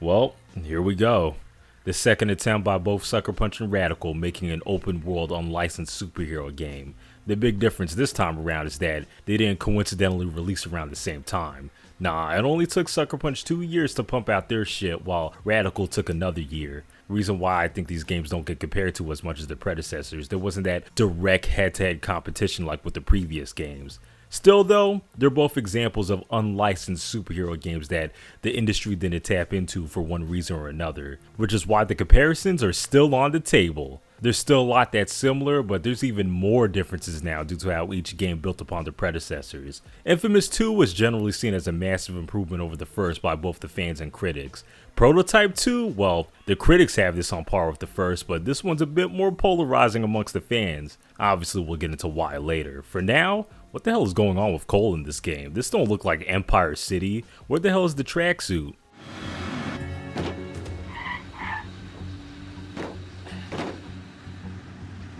Well, here we go. The second attempt by both Sucker Punch and Radical making an open world unlicensed superhero game. The big difference this time around is that they didn't coincidentally release around the same time. Nah, it only took Sucker Punch 2 years to pump out their shit while Radical took another year. Reason why I think these games don't get compared to as much as their predecessors, there wasn't that direct head-to-head competition like with the previous games. Still though, they're both examples of unlicensed superhero games that the industry didn't tap into for one reason or another, which is why the comparisons are still on the table. There's still a lot that's similar, but there's even more differences now due to how each game built upon their predecessors. Infamous 2 was generally seen as a massive improvement over the first by both the fans and critics. Prototype 2, well, the critics have this on par with the first, but this one's a bit more polarizing amongst the fans. Obviously, we'll get into why later. For now, what the hell is going on with Cole in this game? This don't look like Empire City. Where the hell is the tracksuit?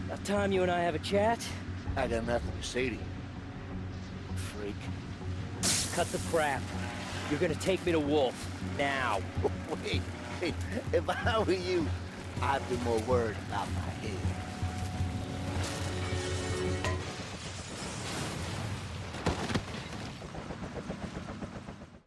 About time you and I have a chat. I got nothing to say to you, freak. Cut the crap. You're gonna take me to Wolf. Now. Wait, if I were you, I'd be more worried about my head.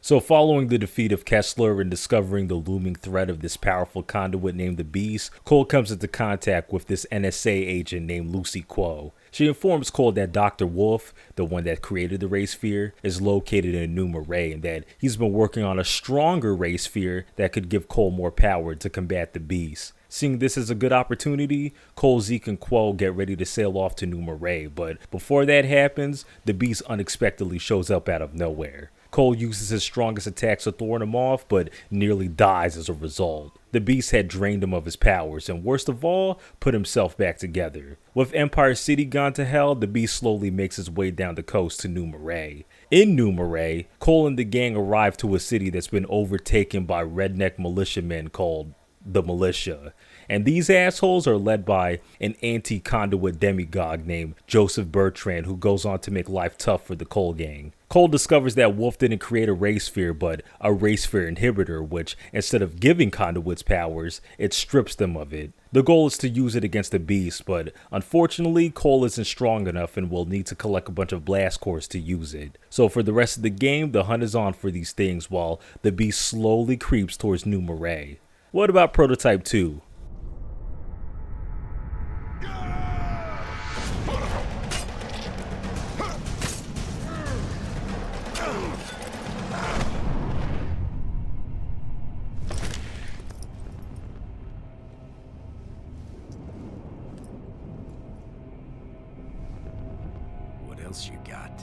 So following the defeat of Kessler and discovering the looming threat of this powerful conduit named the Beast, Cole comes into contact with this NSA agent named Lucy Quo. She informs Cole that Dr. Wolf, the one that created the Ray Sphere, is located in Numa Ray and that he's been working on a stronger Ray Sphere that could give Cole more power to combat the Beast. Seeing this as a good opportunity, Cole, Zeke, and Quo get ready to sail off to Numa Ray, but before that happens, the Beast unexpectedly shows up out of nowhere. Cole uses his strongest attacks to thwart him off, but nearly dies as a result. The Beast had drained him of his powers, and worst of all, put himself back together. With Empire City gone to hell, the Beast slowly makes his way down the coast to Numa Ray. In Numa Ray, Cole and the gang arrive to a city that's been overtaken by redneck militiamen called the Militia. And these assholes are led by an anti-conduit demigod named Joseph Bertrand, who goes on to make life tough for the Cole gang. Cole discovers that Wolf didn't create a Ray Sphere, but a Ray Sphere inhibitor, which, instead of giving conduits powers, it strips them of it. The goal is to use it against the Beast, but unfortunately, Cole isn't strong enough and will need to collect a bunch of blast cores to use it. So for the rest of the game, the hunt is on for these things while the Beast slowly creeps towards Numa Ray. What about Prototype 2? You got?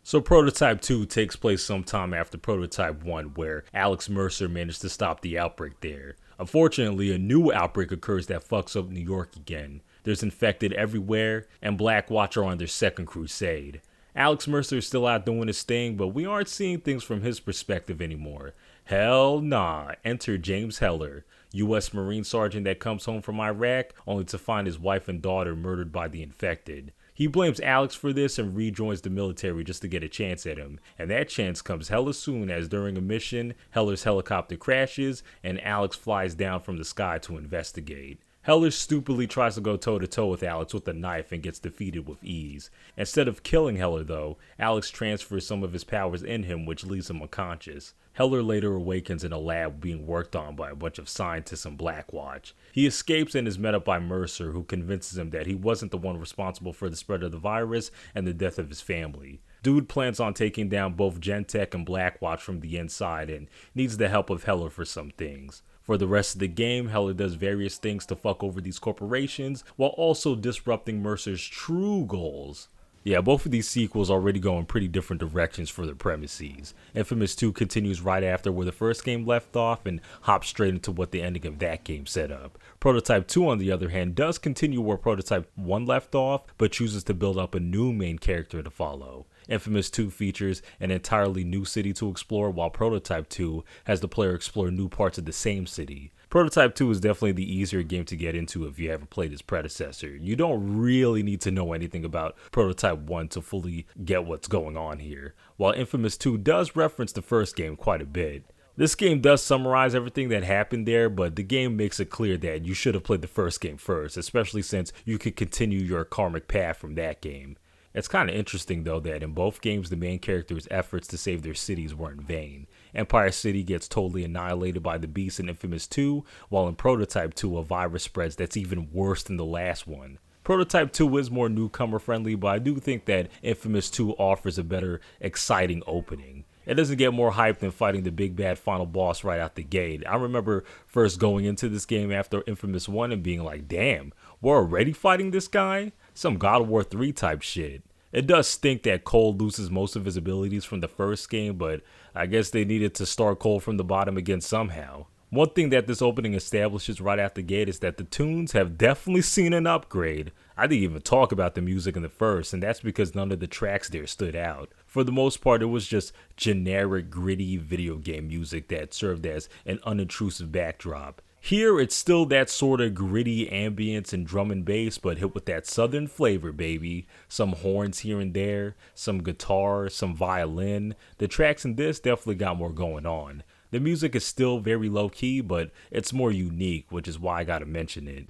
So Prototype 2 takes place sometime after Prototype 1, where Alex Mercer managed to stop the outbreak there. Unfortunately, a new outbreak occurs that fucks up New York again. There's infected everywhere, and Black Watch are on their second crusade. Alex Mercer is still out doing his thing, but we aren't seeing things from his perspective anymore. Hell nah, enter James Heller, U.S. Marine Sergeant that comes home from Iraq only to find his wife and daughter murdered by the infected. He blames Alex for this and rejoins the military just to get a chance at him, and that chance comes hella soon as during a mission, Heller's helicopter crashes and Alex flies down from the sky to investigate. Heller stupidly tries to go toe-to-toe with Alex with a knife and gets defeated with ease. Instead of killing Heller though, Alex transfers some of his powers in him, which leaves him unconscious. Heller later awakens in a lab being worked on by a bunch of scientists in Blackwatch. He escapes and is met up by Mercer, who convinces him that he wasn't the one responsible for the spread of the virus and the death of his family. Dude plans on taking down both Gentech and Blackwatch from the inside and needs the help of Heller for some things. For the rest of the game, Heller does various things to fuck over these corporations while also disrupting Mercer's true goals. Yeah, both of these sequels already go in pretty different directions for their premises. Infamous 2 continues right after where the first game left off and hops straight into what the ending of that game set up. Prototype 2, on the other hand, does continue where Prototype 1 left off, but chooses to build up a new main character to follow. Infamous 2 features an entirely new city to explore, while Prototype 2 has the player explore new parts of the same city. Prototype 2 is definitely the easier game to get into if you haven't played its predecessor. You don't really need to know anything about Prototype 1 to fully get what's going on here, while Infamous 2 does reference the first game quite a bit. This game does summarize everything that happened there, but the game makes it clear that you should have played the first game first, especially since you could continue your karmic path from that game. It's kind of interesting though that in both games the main character's efforts to save their cities were in vain. Empire City gets totally annihilated by the Beast in Infamous 2, while in Prototype 2 a virus spreads that's even worse than the last one. Prototype 2 is more newcomer friendly, but I do think that Infamous 2 offers a better, exciting opening. It doesn't get more hype than fighting the big bad final boss right out the gate. I remember first going into this game after Infamous 1 and being like, damn, we're already fighting this guy? Some God of War 3 type shit. It does stink that Cole loses most of his abilities from the first game, but I guess they needed to start Cole from the bottom again somehow. One thing that this opening establishes right out the gate is that the tunes have definitely seen an upgrade. I didn't even talk about the music in the first, and that's because none of the tracks there stood out. For the most part, it was just generic, gritty video game music that served as an unintrusive backdrop. Here, it's still that sort of gritty ambience and drum and bass, but hit with that southern flavor, baby. Some horns here and there, some guitar, some violin. The tracks in this definitely got more going on. The music is still very low-key, but it's more unique, which is why I gotta mention it.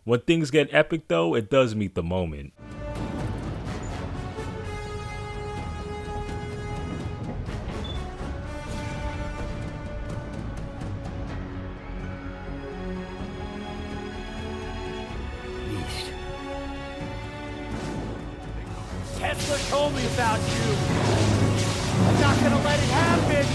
When things get epic though, it does meet the moment. Tesla told me about you. I'm not gonna let it happen.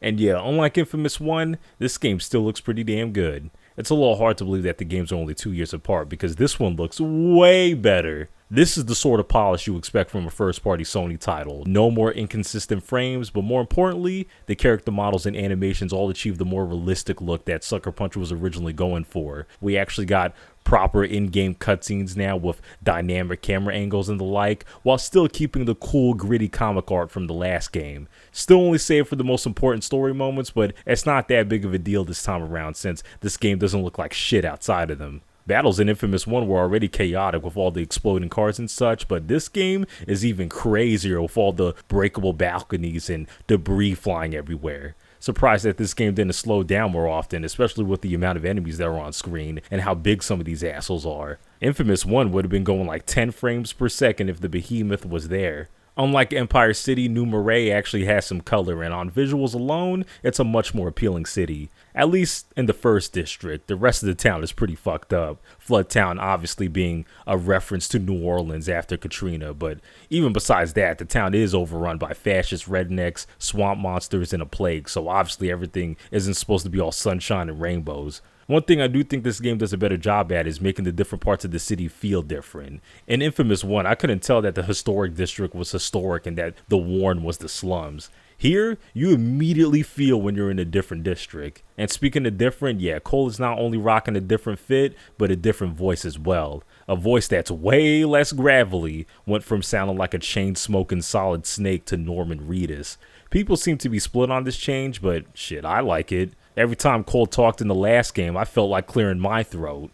And yeah, unlike Infamous 1, this game still looks pretty damn good. It's a little hard to believe that the games are only 2 years apart because this one looks way better. This is the sort of polish you expect from a first-party Sony title. No more inconsistent frames, but more importantly, the character models and animations all achieve the more realistic look that Sucker Punch was originally going for. We actually got proper in-game cutscenes now with dynamic camera angles and the like, while still keeping the cool, gritty comic art from the last game. Still only saved for the most important story moments, but it's not that big of a deal this time around since this game doesn't look like shit outside of them. Battles in Infamous 1 were already chaotic with all the exploding cars and such, but this game is even crazier with all the breakable balconies and debris flying everywhere. Surprised that this game didn't slow down more often, especially with the amount of enemies that are on screen and how big some of these assholes are. Infamous 1 would have been going like 10 frames per second if the behemoth was there. Unlike Empire City, New Marais actually has some color, and on visuals alone, it's a much more appealing city. At least in the first district, the rest of the town is pretty fucked up. Flood Town obviously being a reference to New Orleans after Katrina, but even besides that, the town is overrun by fascist rednecks, swamp monsters, and a plague, so obviously everything isn't supposed to be all sunshine and rainbows. One thing I do think this game does a better job at is making the different parts of the city feel different. In Infamous 1, I couldn't tell that the historic district was historic and that the Warren was the slums. Here, you immediately feel when you're in a different district. And speaking of different, yeah, Cole is not only rocking a different fit, but a different voice as well. A voice that's way less gravelly, went from sounding like a chain-smoking Solid Snake to Norman Reedus. People seem to be split on this change, but shit, I like it. Every time Cole talked in the last game, I felt like clearing my throat.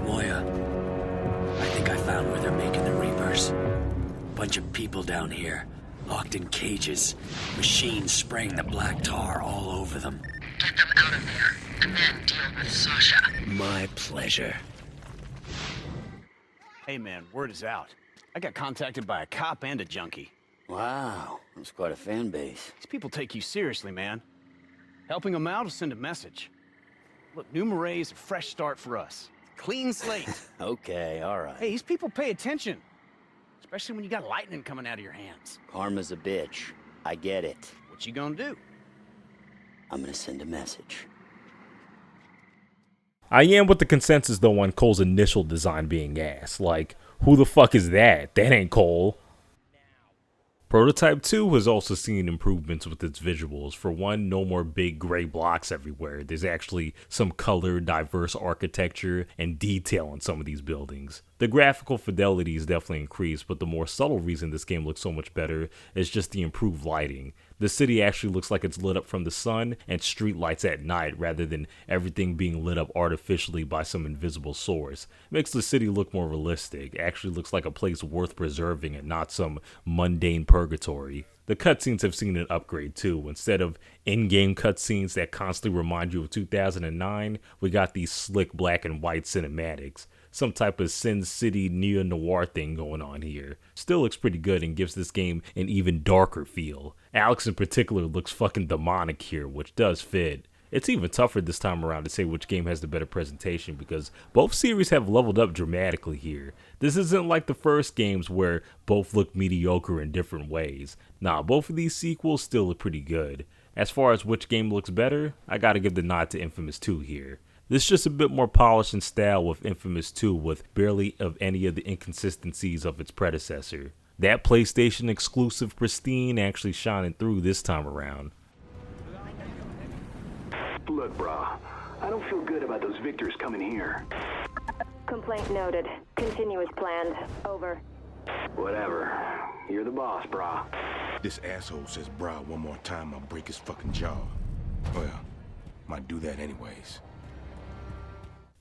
Moya, I think I found where they're making the Reapers. Bunch of people down here, locked in cages, machines spraying the black tar all over them. Get them out of there, and then deal with Sasha. My pleasure. Hey man, word is out. I got contacted by a cop and a junkie. Wow, that's quite a fan base. These people take you seriously, man. Helping them out will send a message. Look, New Marais is a fresh start for us. Clean slate. Okay, all right. Hey, these people pay attention. Especially when you got lightning coming out of your hands. Karma's a bitch. I get it. What you gonna do? I'm gonna send a message. I am with the consensus though on Cole's initial design being ass. Like, who the fuck is that? That ain't Cole. Prototype 2 has also seen improvements with its visuals. For one, no more big gray blocks everywhere. There's actually some color, diverse architecture, and detail in some of these buildings. The graphical fidelity is definitely increased, but the more subtle reason this game looks so much better is just the improved lighting. The city actually looks like it's lit up from the sun and street lights at night rather than everything being lit up artificially by some invisible source. It makes the city look more realistic. It actually looks like a place worth preserving and not some mundane purgatory. The cutscenes have seen an upgrade too. Instead of in-game cutscenes that constantly remind you of 2009, we got these slick black and white cinematics. Some type of Sin City neo-noir thing going on here. Still looks pretty good and gives this game an even darker feel. Alex in particular looks fucking demonic here, which does fit. It's even tougher this time around to say which game has the better presentation because both series have leveled up dramatically here. This isn't like the first games where both look mediocre in different ways. Nah, both of these sequels still look pretty good. As far as which game looks better, I gotta give the nod to Infamous 2 here. This is just a bit more polished in style with Infamous 2 with barely of any of the inconsistencies of its predecessor. That PlayStation exclusive pristine actually shining through this time around. Look, brah, I don't feel good about those victors coming here. Complaint noted. Continue as planned. Over. Whatever. You're the boss, brah. This asshole says brah one more time, I'll break his fucking jaw. Well, might do that anyways.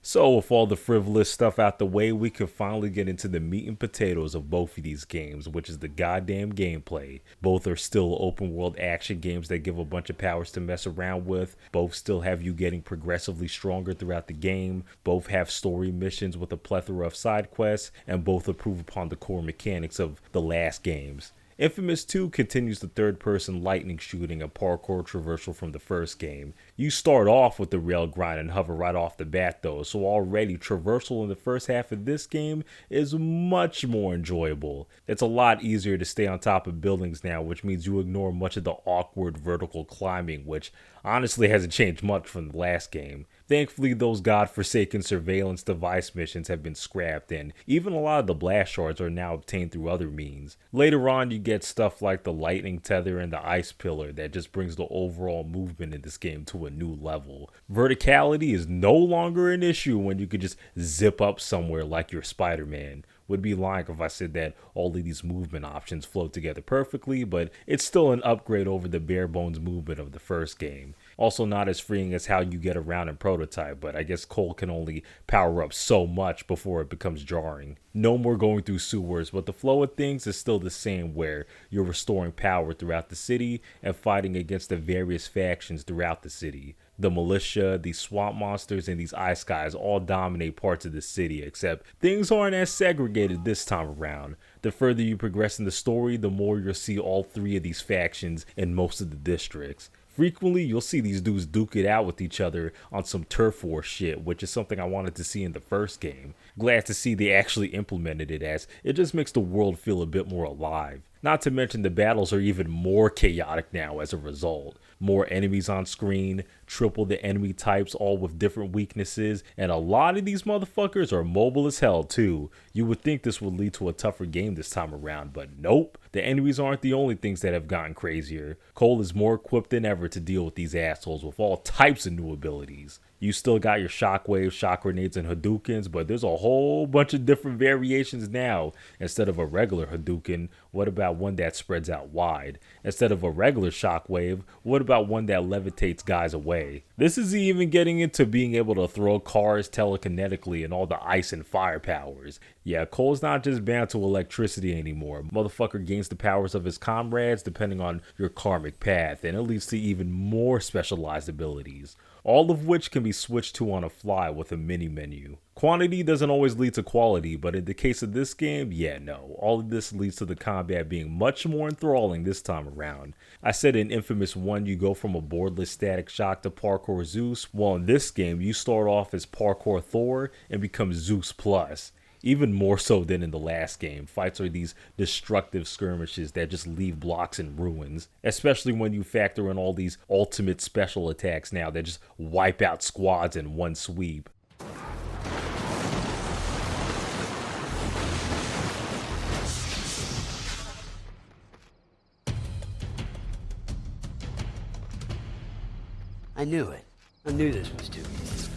So with all the frivolous stuff out the way, we can finally get into the meat and potatoes of both of these games, which is the goddamn gameplay. Both are still open world action games that give a bunch of powers to mess around with. Both still have you getting progressively stronger throughout the game. Both have story missions with a plethora of side quests, and both improve upon the core mechanics of the last games. Infamous 2 continues the third-person lightning shooting and parkour traversal from the first game. You start off with the rail grind and hover right off the bat though, so already traversal in the first half of this game is much more enjoyable. It's a lot easier to stay on top of buildings now, which means you ignore much of the awkward vertical climbing, which honestly hasn't changed much from the last game. Thankfully, those godforsaken surveillance device missions have been scrapped, and even a lot of the blast shards are now obtained through other means. Later on, you get stuff like the lightning tether and the ice pillar that just brings the overall movement in this game to a new level. Verticality is no longer an issue when you could just zip up somewhere like you're Spider-Man. Would be lying if I said that all of these movement options flow together perfectly, but it's still an upgrade over the bare bones movement of the first game. Also not as freeing as how you get around in Prototype, but I guess Cole can only power up so much before it becomes jarring. No more going through sewers, but the flow of things is still the same where you're restoring power throughout the city and fighting against the various factions throughout the city. The militia, these swamp monsters, and these ice guys all dominate parts of the city, except things aren't as segregated this time around. The further you progress in the story, the more you'll see all three of these factions in most of the districts. Frequently, you'll see these dudes duke it out with each other on some turf war shit, which is something I wanted to see in the first game. Glad to see they actually implemented it, as it just makes the world feel a bit more alive. Not to mention the battles are even more chaotic now as a result. More enemies on screen, triple the enemy types, all with different weaknesses, and a lot of these motherfuckers are mobile as hell too. You would think this would lead to a tougher game this time around, but nope. The enemies aren't the only things that have gotten crazier. Cole is more equipped than ever to deal with these assholes with all types of new abilities. You still got your shockwaves, shock grenades, and Hadoukens, but there's a whole bunch of different variations now. Instead of a regular Hadouken, what about one that spreads out wide? Instead of a regular shockwave, what about one that levitates guys away? This is even getting into being able to throw cars telekinetically and all the ice and fire powers. Yeah, Cole's not just bound to electricity anymore. Motherfucker gains the powers of his comrades depending on your karmic path, and it leads to even more specialized abilities. All of which can be switched to on a fly with a mini menu. Quantity doesn't always lead to quality, but in the case of this game, yeah, no. All of this leads to the combat being much more enthralling this time around. I said in Infamous 1 you go from a boardless Static Shock to Parkour Zeus, while in this game you start off as Parkour Thor and become Zeus Plus. Even more so than in the last game, fights are these destructive skirmishes that just leave blocks in ruins, especially when you factor in all these ultimate special attacks now that just wipe out squads in one sweep. I knew it. I knew this was too easy.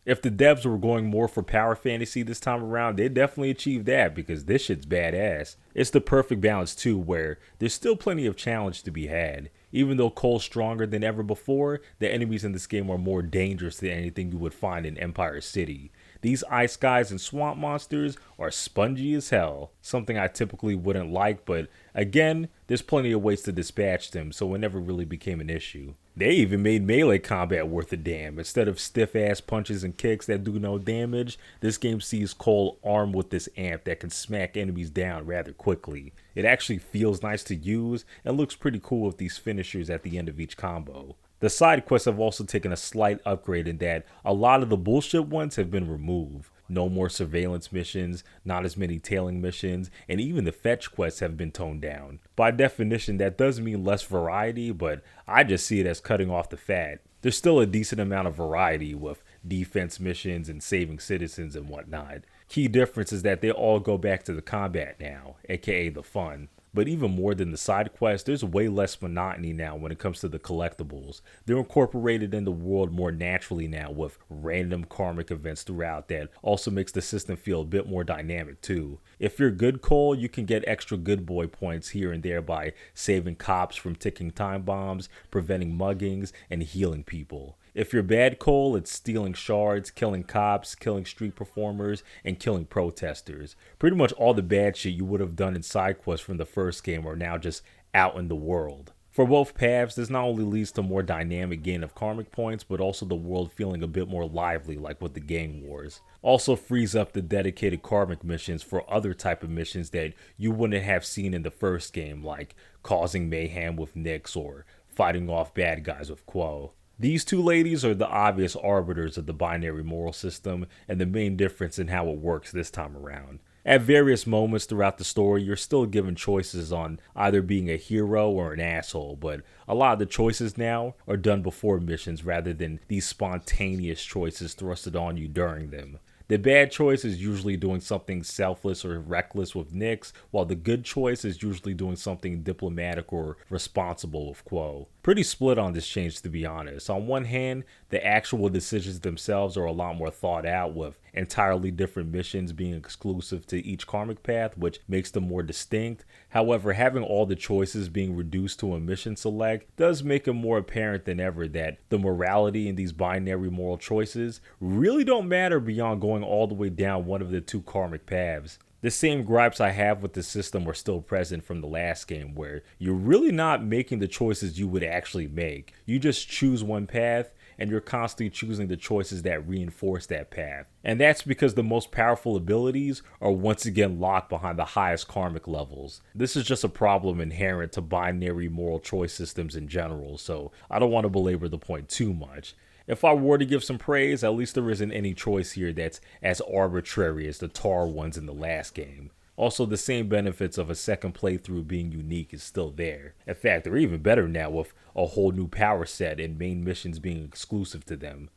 If the devs were going more for power fantasy this time around, they definitely achieved that because this shit's badass. It's the perfect balance too, where there's still plenty of challenge to be had. Even though Cole's stronger than ever before, the enemies in this game are more dangerous than anything you would find in Empire City. These ice guys and swamp monsters are spongy as hell, something I typically wouldn't like, but again, there's plenty of ways to dispatch them, so it never really became an issue. They even made melee combat worth a damn. Instead of stiff-ass punches and kicks that do no damage, this game sees Cole armed with this amp that can smack enemies down rather quickly. It actually feels nice to use and looks pretty cool with these finishers at the end of each combo. The side quests have also taken a slight upgrade in that a lot of the bullshit ones have been removed. No more surveillance missions, not as many tailing missions, and even the fetch quests have been toned down. By definition, that does mean less variety, but I just see it as cutting off the fat. There's still a decent amount of variety with defense missions and saving citizens and whatnot. Key difference is that they all go back to the combat now, aka the fun. But even more than the side quests, there's way less monotony now when it comes to the collectibles. They're incorporated in the world more naturally now with random karmic events throughout that also makes the system feel a bit more dynamic too. If you're good Cole, you can get extra good boy points here and there by saving cops from ticking time bombs, preventing muggings, and healing people. If you're bad Cole, it's stealing shards, killing cops, killing street performers, and killing protesters. Pretty much all the bad shit you would have done in side quests from the first game are now just out in the world. For both paths, this not only leads to more dynamic gain of karmic points, but also the world feeling a bit more lively like with the gang wars. Also frees up the dedicated karmic missions for other type of missions that you wouldn't have seen in the first game, like causing mayhem with Nyx or fighting off bad guys with Quo. These two ladies are the obvious arbiters of the binary moral system and the main difference in how it works this time around. At various moments throughout the story, you're still given choices on either being a hero or an asshole, but a lot of the choices now are done before missions rather than these spontaneous choices thrusted on you during them. The bad choice is usually doing something selfless or reckless with Nyx, while the good choice is usually doing something diplomatic or responsible with Quo. Pretty split on this change, to be honest. On one hand, the actual decisions themselves are a lot more thought out, with entirely different missions being exclusive to each karmic path, which makes them more distinct. However, having all the choices being reduced to a mission select does make it more apparent than ever that the morality in these binary moral choices really don't matter beyond going all the way down one of the two karmic paths. The same gripes I have with the system are still present from the last game, where you're really not making the choices you would actually make. You just choose one path, and you're constantly choosing the choices that reinforce that path. And that's because the most powerful abilities are once again locked behind the highest karmic levels. This is just a problem inherent to binary moral choice systems in general, so I don't want to belabor the point too much. If I were to give some praise, at least there isn't any choice here that's as arbitrary as the tar ones in the last game. Also, the same benefits of a second playthrough being unique is still there. In fact, they're even better now with a whole new power set and main missions being exclusive to them.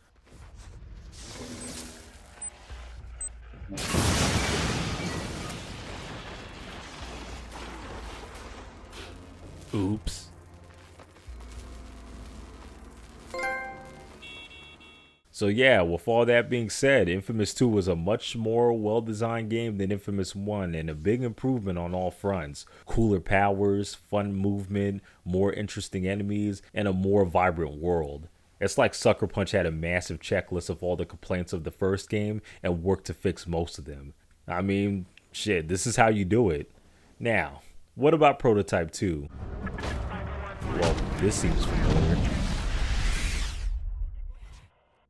Oops. So yeah, with all that being said, Infamous 2 was a much more well-designed game than Infamous 1 and a big improvement on all fronts. Cooler powers, fun movement, more interesting enemies, and a more vibrant world. It's like Sucker Punch had a massive checklist of all the complaints of the first game and worked to fix most of them. I mean, shit, this is how you do it. Now, what about Prototype 2? Well, this seems familiar.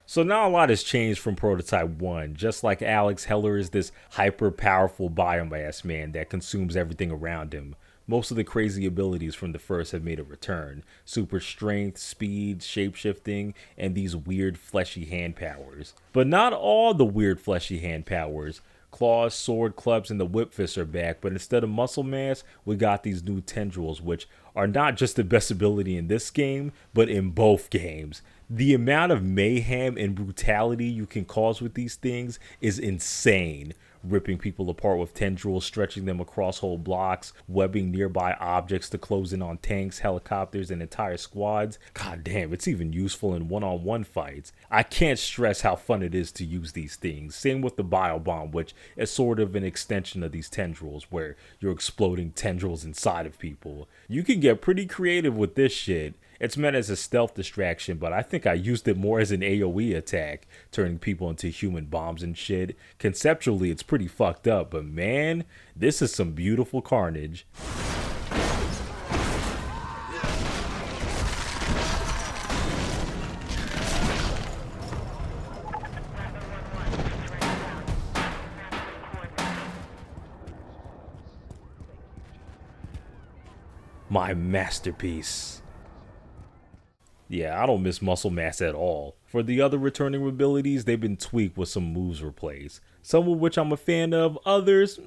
So now a lot has changed from Prototype 1. Just like Alex, Heller is this hyper-powerful biomass man that consumes everything around him. Most of the crazy abilities from the first have made a return. Super strength, speed, shapeshifting, and these weird fleshy hand powers. But not all the weird fleshy hand powers. Claws, sword, clubs, and the whip fists are back, but instead of muscle mass, we got these new tendrils, which are not just the best ability in this game, but in both games. The amount of mayhem and brutality you can cause with these things is insane. ripping people apart with tendrils, stretching them across whole blocks, webbing nearby objects to close in on tanks, helicopters, and entire squads. God damn, it's even useful in one-on-one fights. I can't stress how fun it is to use these things. Same with the biobomb, which is sort of an extension of these tendrils, where you're exploding tendrils inside of people. You can get pretty creative with this shit. It's meant as a stealth distraction, but I think I used it more as an AoE attack, turning people into human bombs and shit. Conceptually, it's pretty fucked up, but man, this is some beautiful carnage. My masterpiece. Yeah, I don't miss muscle mass at all. For the other returning abilities, they've been tweaked with some moves replaced. Some of which I'm a fan of, others,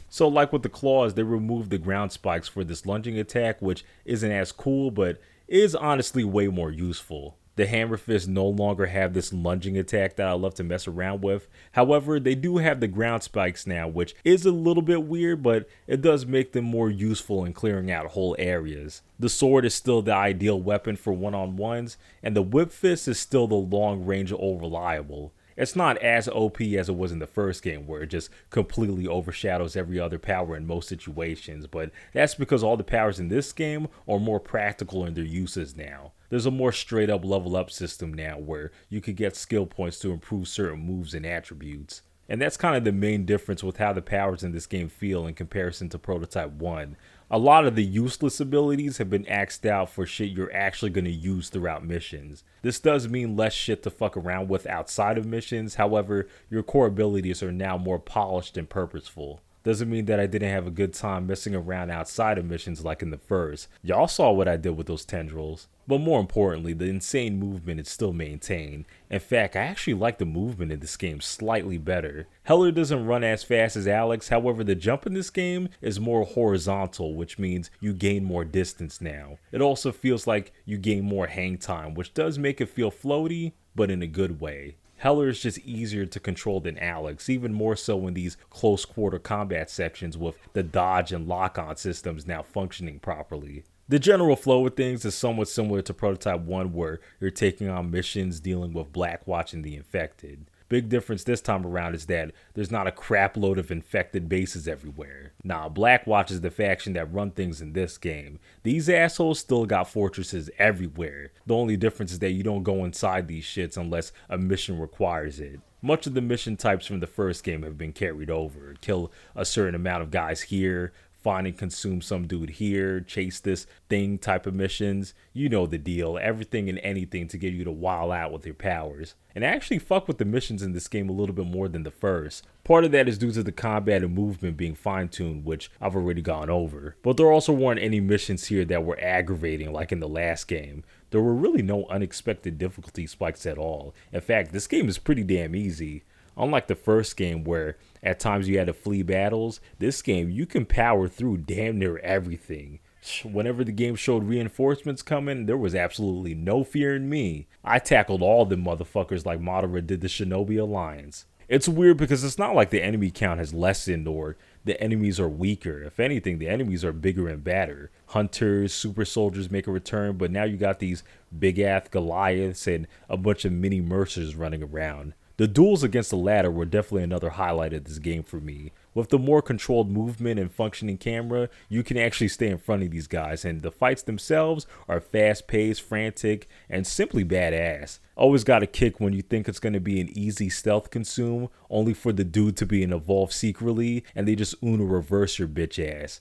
So like with the claws, they removed the ground spikes for this lunging attack, which isn't as cool, but is honestly way more useful. The hammer fists no longer have this lunging attack that I love to mess around with. However, they do have the ground spikes now, which is a little bit weird, but it does make them more useful in clearing out whole areas. The sword is still the ideal weapon for one-on-ones, and the whip fist is still the long-range reliable. It's not as OP as it was in the first game, where it just completely overshadows every other power in most situations, but that's because all the powers in this game are more practical in their uses now. There's a more straight up level up system now where you can get skill points to improve certain moves and attributes. And that's kind of the main difference with how the powers in this game feel in comparison to Prototype 1. A lot of the useless abilities have been axed out for shit you're actually going to use throughout missions. This does mean less shit to fuck around with outside of missions, however, your core abilities are now more polished and purposeful. Doesn't mean that I didn't have a good time messing around outside of missions like in the first. Y'all saw what I did with those tendrils. But more importantly, the insane movement is still maintained. In fact, I actually like the movement in this game slightly better. Heller doesn't run as fast as Alex, however the jump in this game is more horizontal, which means you gain more distance now. It also feels like you gain more hang time, which does make it feel floaty, but in a good way. Heller is just easier to control than Alex, even more so in these close quarter combat sections with the dodge and lock-on systems now functioning properly. The general flow of things is somewhat similar to Prototype 1, where you're taking on missions dealing with Blackwatch and the Infected. Big difference this time around is that there's not a crap load of infected bases everywhere. Nah, Blackwatch is the faction that run things in this game. These assholes still got fortresses everywhere. The only difference is that you don't go inside these shits unless a mission requires it. Much of the mission types from the first game have been carried over. Kill a certain amount of guys here, find and consume some dude here, chase this thing type of missions. You know the deal, everything and anything to get you to wild out with your powers. And I actually fuck with the missions in this game a little bit more than the first. Part of that is due to the combat and movement being fine-tuned, which I've already gone over. But there also weren't any missions here that were aggravating like in the last game. There were really no unexpected difficulty spikes at all. In fact, this game is pretty damn easy. Unlike the first game where at times you had to flee battles, this game you can power through damn near everything. Whenever the game showed reinforcements coming, there was absolutely no fear in me. I tackled all them motherfuckers like Madara did the Shinobi Alliance. It's weird because it's not like the enemy count has lessened or the enemies are weaker. If anything, the enemies are bigger and badder. Hunters, super soldiers make a return, but now you got these big-ass Goliaths and a bunch of mini Mercers running around. The duels against the latter were definitely another highlight of this game for me. With the more controlled movement and functioning camera, you can actually stay in front of these guys, and the fights themselves are fast-paced, frantic, and simply badass. Always got a kick when you think it's going to be an easy stealth consume, only for the dude to be an evolved secretly, and they just Uno reverse your bitch ass.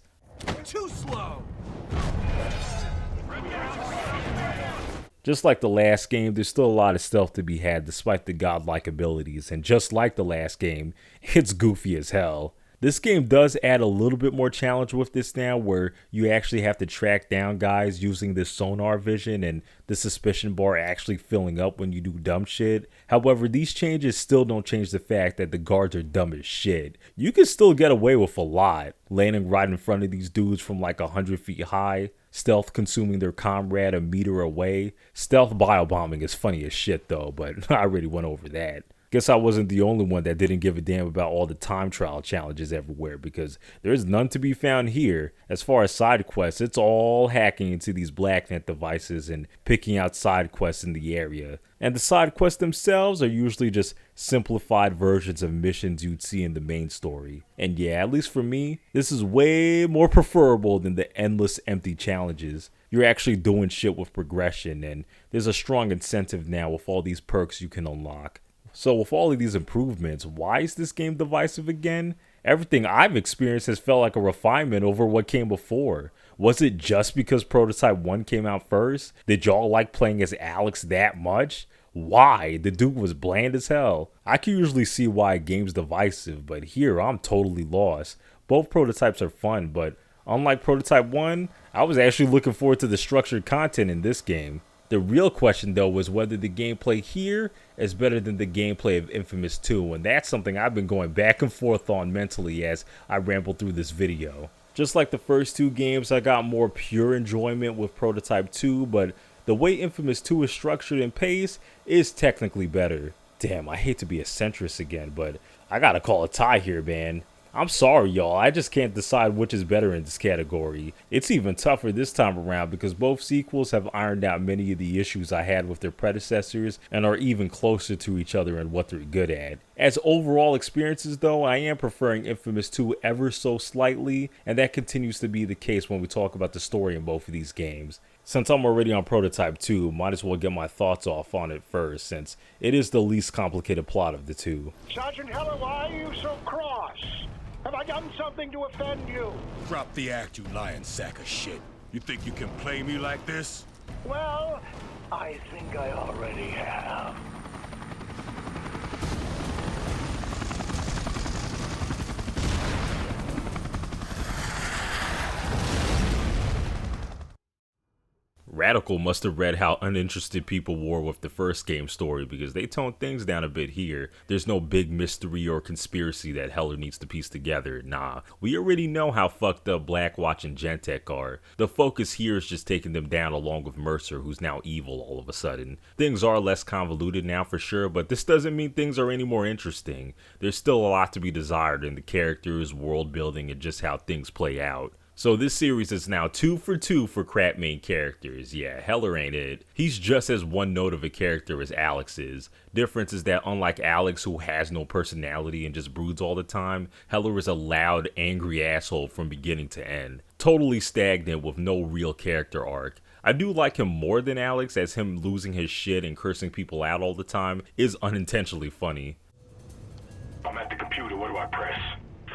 Too slow! Just like the last game, there's still a lot of stealth to be had despite the godlike abilities, and just like the last game, it's goofy as hell. This game does add a little bit more challenge with this now, where you actually have to track down guys using this sonar vision and the suspicion bar actually filling up when you do dumb shit. However, these changes still don't change the fact that the guards are dumb as shit. You can still get away with a lot, landing right in front of these dudes from like 100 feet high, stealth consuming their comrade a meter away. Stealth biobombing is funny as shit though, but I already went over that. Guess I wasn't the only one that didn't give a damn about all the time trial challenges everywhere, because there's none to be found here. As far as side quests, it's all hacking into these blacknet devices and picking out side quests in the area. And the side quests themselves are usually just simplified versions of missions you'd see in the main story. And yeah, at least for me, this is way more preferable than the endless empty challenges. You're actually doing shit with progression, and there's a strong incentive now with all these perks you can unlock. So with all of these improvements, why is this game divisive again? Everything I've experienced has felt like a refinement over what came before. Was it just because Prototype 1 came out first? Did y'all like playing as Alex that much? Why? The dude was bland as hell. I can usually see why a game's divisive, but here I'm totally lost. Both prototypes are fun, but unlike Prototype 1, I was actually looking forward to the structured content in this game. The real question though was whether the gameplay here is better than the gameplay of Infamous 2, and that's something I've been going back and forth on mentally as I ramble through this video. Just like the first two games, I got more pure enjoyment with Prototype 2, but the way Infamous 2 is structured and paced is technically better. Damn, I hate to be a centrist again, but I gotta call a tie here, man. I'm sorry, y'all. I just can't decide which is better in this category. It's even tougher this time around because both sequels have ironed out many of the issues I had with their predecessors and are even closer to each other in what they're good at. As overall experiences though, I am preferring Infamous 2 ever so slightly, and that continues to be the case when we talk about the story in both of these games. Since I'm already on Prototype 2, might as well get my thoughts off on it first, since it is the least complicated plot of the two. Sergeant Heller, why are you so cross? Have I done something to offend you? Drop the act, you lying sack of shit. You think you can play me like this? Well, I think I already have. Radical must have read how uninterested people were with the first game story, because they toned things down a bit here. There's no big mystery or conspiracy that Heller needs to piece together. Nah, we already know how fucked up Blackwatch and Gentek are. The focus here is just taking them down along with Mercer, who's now evil all of a sudden. Things are less convoluted now for sure, but this doesn't mean things are any more interesting. There's still a lot to be desired in the characters, world building, and just how things play out. So this series is now 2 for 2 for crap main characters. Yeah, Heller ain't it. He's just as one note of a character as Alex is. Difference is that unlike Alex, who has no personality and just broods all the time, Heller is a loud, angry asshole from beginning to end. Totally stagnant with no real character arc. I do like him more than Alex, as him losing his shit and cursing people out all the time is unintentionally funny. I'm at the computer. What do I press?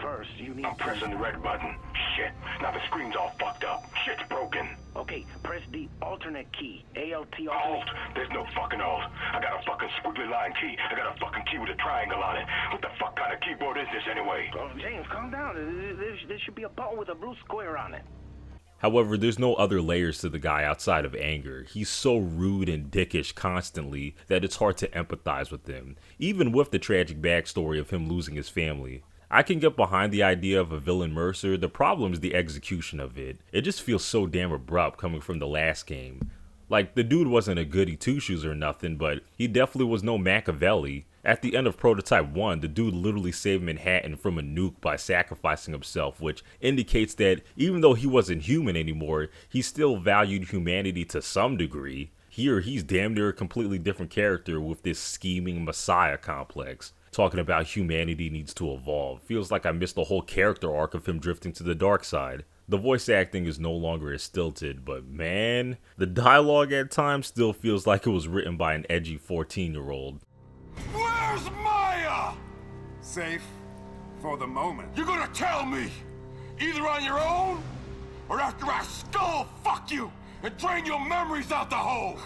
First, you need I'm pressing the red button. Shit. Now the screen's all fucked up. Shit's broken. Okay, press the alternate key. ALT alternate. Alt? There's no fucking alt. I got a fucking squiggly line key. I got a fucking key with a triangle on it. What the fuck kind of keyboard is this anyway? Oh, James, calm down. There should be a button with a blue square on it. However, there's no other layers to the guy outside of anger. He's so rude and dickish constantly that it's hard to empathize with him, even with the tragic backstory of him losing his family. I can get behind the idea of a villain Mercer. The problem is the execution of it. It just feels so damn abrupt coming from the last game. Like, the dude wasn't a goody two-shoes or nothing, but he definitely was no Machiavelli. At the end of Prototype 1, the dude literally saved Manhattan from a nuke by sacrificing himself, which indicates that even though he wasn't human anymore, he still valued humanity to some degree. Here, he's damn near a completely different character with this scheming messiah complex. Talking about humanity needs to evolve. Feels like I missed the whole character arc of him drifting to the dark side. The voice acting is no longer as stilted, but man, the dialogue at times still feels like it was written by an edgy 14-year-old. Where's Maya? Safe for the moment. You're gonna tell me, either on your own, or after I skull fuck you and drain your memories out the hole.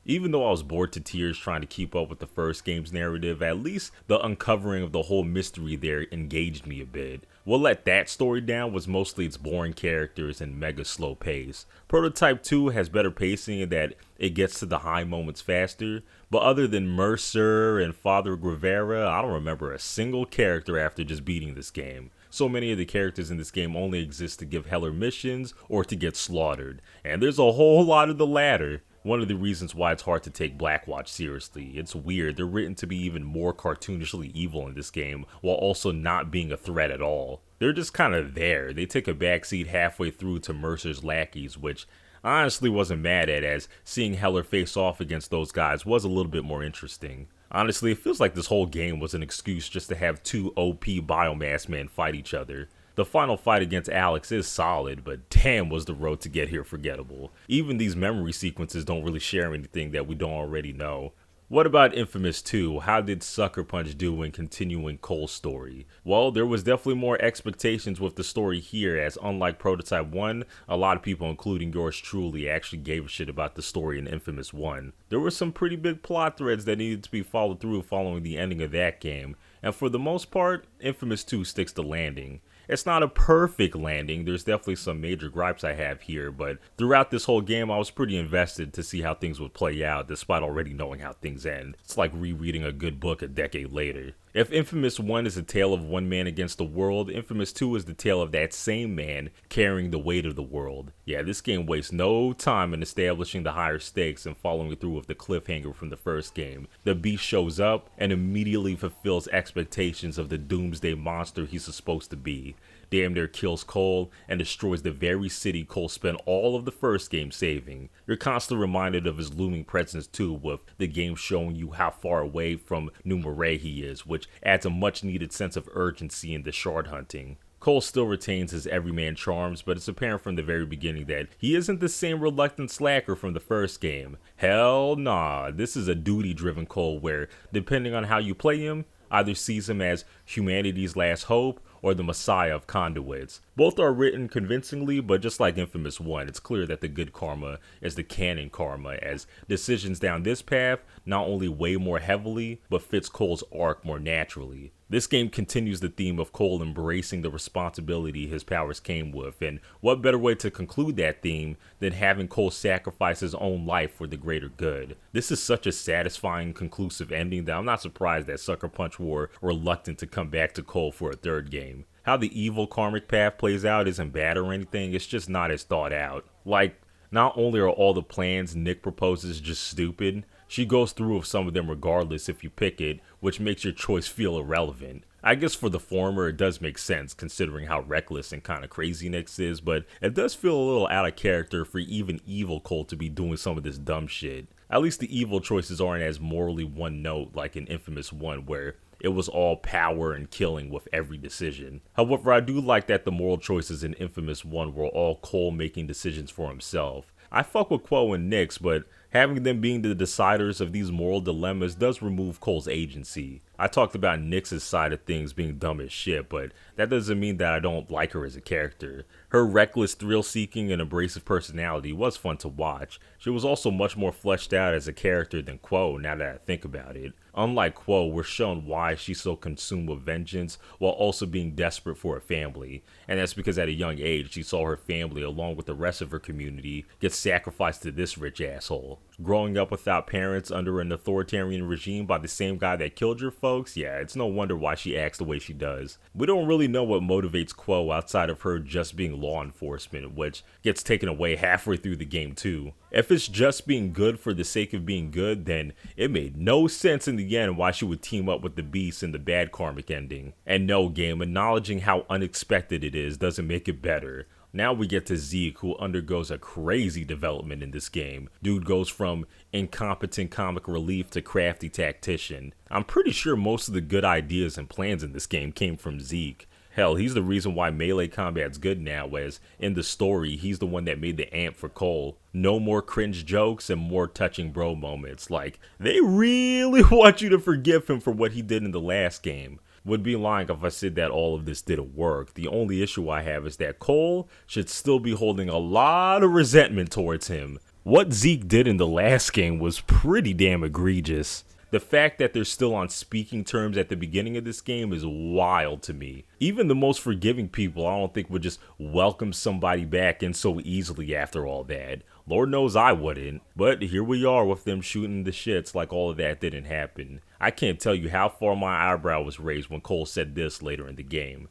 Even though I was bored to tears trying to keep up with the first game's narrative, at least the uncovering of the whole mystery there engaged me a bit. What let that story down was mostly its boring characters and mega slow pace. Prototype 2 has better pacing in that it gets to the high moments faster, but other than Mercer and Father Guevara, I don't remember a single character after just beating this game. So many of the characters in this game only exist to give Heller missions or to get slaughtered, and there's a whole lot of the latter. One of the reasons why it's hard to take Blackwatch seriously. It's weird, they're written to be even more cartoonishly evil in this game, while also not being a threat at all. They're just kind of there. They take a backseat halfway through to Mercer's lackeys, which I honestly wasn't mad at, as seeing Heller face off against those guys was a little bit more interesting. Honestly, it feels like this whole game was an excuse just to have two OP biomass men fight each other. The final fight against Alex is solid, but damn was the road to get here forgettable. Even these memory sequences don't really share anything that we don't already know. What about Infamous 2? How did Sucker Punch do in continuing Cole's story? Well, there was definitely more expectations with the story here, as unlike Prototype 1, a lot of people, including yours truly, actually gave a shit about the story in Infamous 1. There were some pretty big plot threads that needed to be followed through following the ending of that game, and for the most part, Infamous 2 sticks to landing. It's not a perfect landing, there's definitely some major gripes I have here, but throughout this whole game I was pretty invested to see how things would play out despite already knowing how things end. It's like rereading a good book a decade later. If Infamous 1 is a tale of one man against the world, Infamous 2 is the tale of that same man carrying the weight of the world. Yeah, this game wastes no time in establishing the higher stakes and following through with the cliffhanger from the first game. The beast shows up and immediately fulfills expectations of the doomsday monster he's supposed to be. Damn near kills Cole and destroys the very city Cole spent all of the first game saving. You're constantly reminded of his looming presence too, with the game showing you how far away from New Marais he is, which adds a much needed sense of urgency in the shard hunting. Cole still retains his everyman charms, but it's apparent from the very beginning that he isn't the same reluctant slacker from the first game. Hell nah, this is a duty-driven Cole where, depending on how you play him, either sees him as humanity's last hope or the messiah of conduits. Both are written convincingly, but just like Infamous 1, it's clear that the good karma is the canon karma, as decisions down this path not only weigh more heavily, but fits Cole's arc more naturally. This game continues the theme of Cole embracing the responsibility his powers came with, and what better way to conclude that theme than having Cole sacrifice his own life for the greater good. This is such a satisfying, conclusive ending that I'm not surprised that Sucker Punch were reluctant to come back to Cole for a third game. How the evil karmic path plays out isn't bad or anything, it's just not as thought out. Like, not only are all the plans Nick proposes just stupid, she goes through with some of them regardless if you pick it, which makes your choice feel irrelevant. I guess for the former it does make sense considering how reckless and kind of crazy Nick is, but it does feel a little out of character for even evil Cole to be doing some of this dumb shit. At least the evil choices aren't as morally one note like in Infamous 1 where it was all power and killing with every decision. However, I do like that the moral choices in Infamous 1 were all Cole making decisions for himself. I fuck with Quo and Nix, but having them being the deciders of these moral dilemmas does remove Cole's agency. I talked about Nix's side of things being dumb as shit, but that doesn't mean that I don't like her as a character. Her reckless, thrill-seeking, and abrasive personality was fun to watch. She was also much more fleshed out as a character than Quo, now that I think about it. Unlike Quo, we're shown why she's so consumed with vengeance while also being desperate for her family. And that's because at a young age, she saw her family, along with the rest of her community, get sacrificed to this rich asshole. Growing up without parents under an authoritarian regime by the same guy that killed your folks, yeah, it's no wonder why she acts the way she does. We don't really know what motivates Quo outside of her just being law enforcement, which gets taken away halfway through the game too. If it's just being good for the sake of being good, then it made no sense in the end why she would team up with the Beast in the bad karmic ending. And no, game, acknowledging how unexpected it is doesn't make it better. Now we get to Zeke, who undergoes a crazy development in this game. Dude goes from incompetent comic relief to crafty tactician. I'm pretty sure most of the good ideas and plans in this game came from Zeke. Hell, he's the reason why melee combat's good now, as in the story, he's the one that made the amp for Cole. No more cringe jokes and more touching bro moments. Like, they really want you to forgive him for what he did in the last game. Would be lying if I said that all of this didn't work. The only issue I have is that Cole should still be holding a lot of resentment towards him. What Zeke did in the last game was pretty damn egregious. The fact that they're still on speaking terms at the beginning of this game is wild to me. Even the most forgiving people I don't think would just welcome somebody back in so easily after all that. Lord knows I wouldn't, but here we are with them shooting the shits like all of that didn't happen. I can't tell you how far my eyebrow was raised when Cole said this later in the game.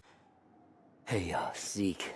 Hey, Zeke.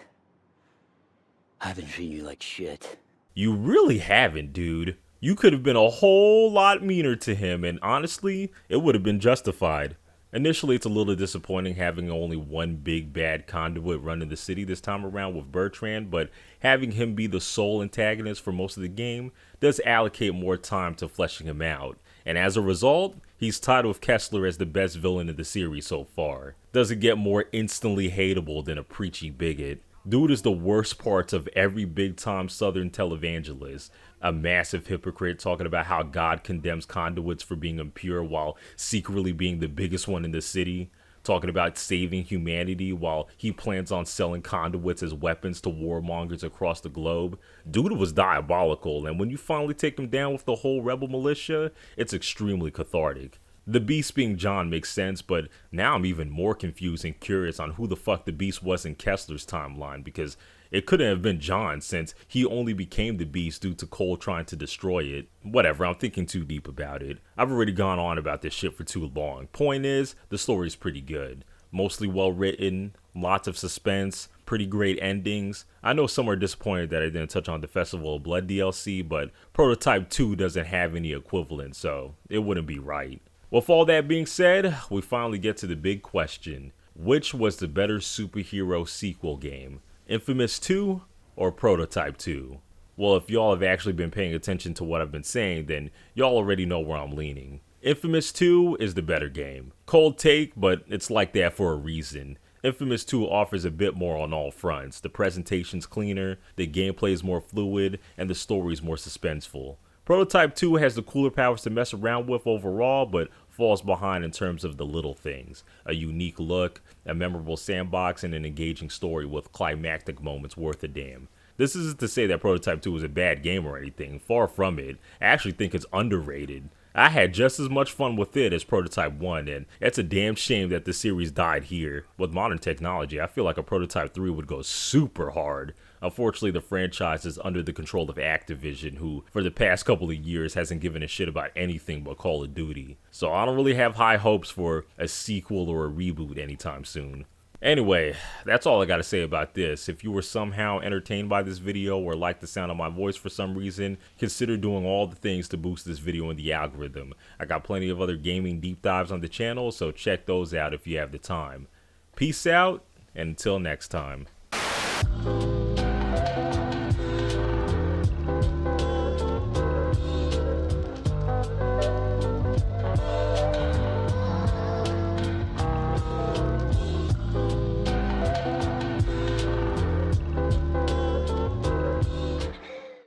I've been treating you like shit. You really haven't, dude. You could have been a whole lot meaner to him, and honestly, it would have been justified. Initially, it's a little disappointing having only one big bad conduit running the city this time around with Bertrand, but having him be the sole antagonist for most of the game does allocate more time to fleshing him out. And as a result, he's tied with Kessler as the best villain in the series so far. Doesn't get more instantly hateable than a preachy bigot. Dude is the worst parts of every big-time Southern televangelist. A massive hypocrite talking about how God condemns conduits for being impure while secretly being the biggest one in the city. Talking about saving humanity while he plans on selling conduits as weapons to warmongers across the globe. Dude was diabolical, and when you finally take him down with the whole rebel militia, it's extremely cathartic. The Beast being John makes sense, but now I'm even more confused and curious on who the fuck the Beast was in Kessler's timeline, because it couldn't have been John since he only became the Beast due to Cole trying to destroy it. Whatever, I'm thinking too deep about it. I've already gone on about this shit for too long. Point is, the story's pretty good. Mostly well written, lots of suspense, pretty great endings. I know some are disappointed that I didn't touch on the Festival of Blood DLC, but Prototype 2 doesn't have any equivalent, so it wouldn't be right. With all that being said, we finally get to the big question. Which was the better superhero sequel game? Infamous 2 or Prototype 2? Well, if y'all have actually been paying attention to what I've been saying, then y'all already know where I'm leaning. Infamous 2 is the better game. Cold take, but it's like that for a reason. Infamous 2 offers a bit more on all fronts. The presentation's cleaner, the gameplay is more fluid, and the story's more suspenseful. Prototype 2 has the cooler powers to mess around with overall, but falls behind in terms of the little things. A unique look, a memorable sandbox, and an engaging story with climactic moments worth a damn. This isn't to say that Prototype 2 is a bad game or anything, far from it. I actually think it's underrated. I had just as much fun with it as Prototype 1, and it's a damn shame that the series died here. With modern technology, I feel like a Prototype 3 would go super hard. Unfortunately, the franchise is under the control of Activision, who, for the past couple of years, hasn't given a shit about anything but Call of Duty. So I don't really have high hopes for a sequel or a reboot anytime soon. Anyway, that's all I gotta say about this. If you were somehow entertained by this video or like the sound of my voice for some reason, consider doing all the things to boost this video in the algorithm. I got plenty of other gaming deep dives on the channel, so check those out if you have the time. Peace out, and until next time.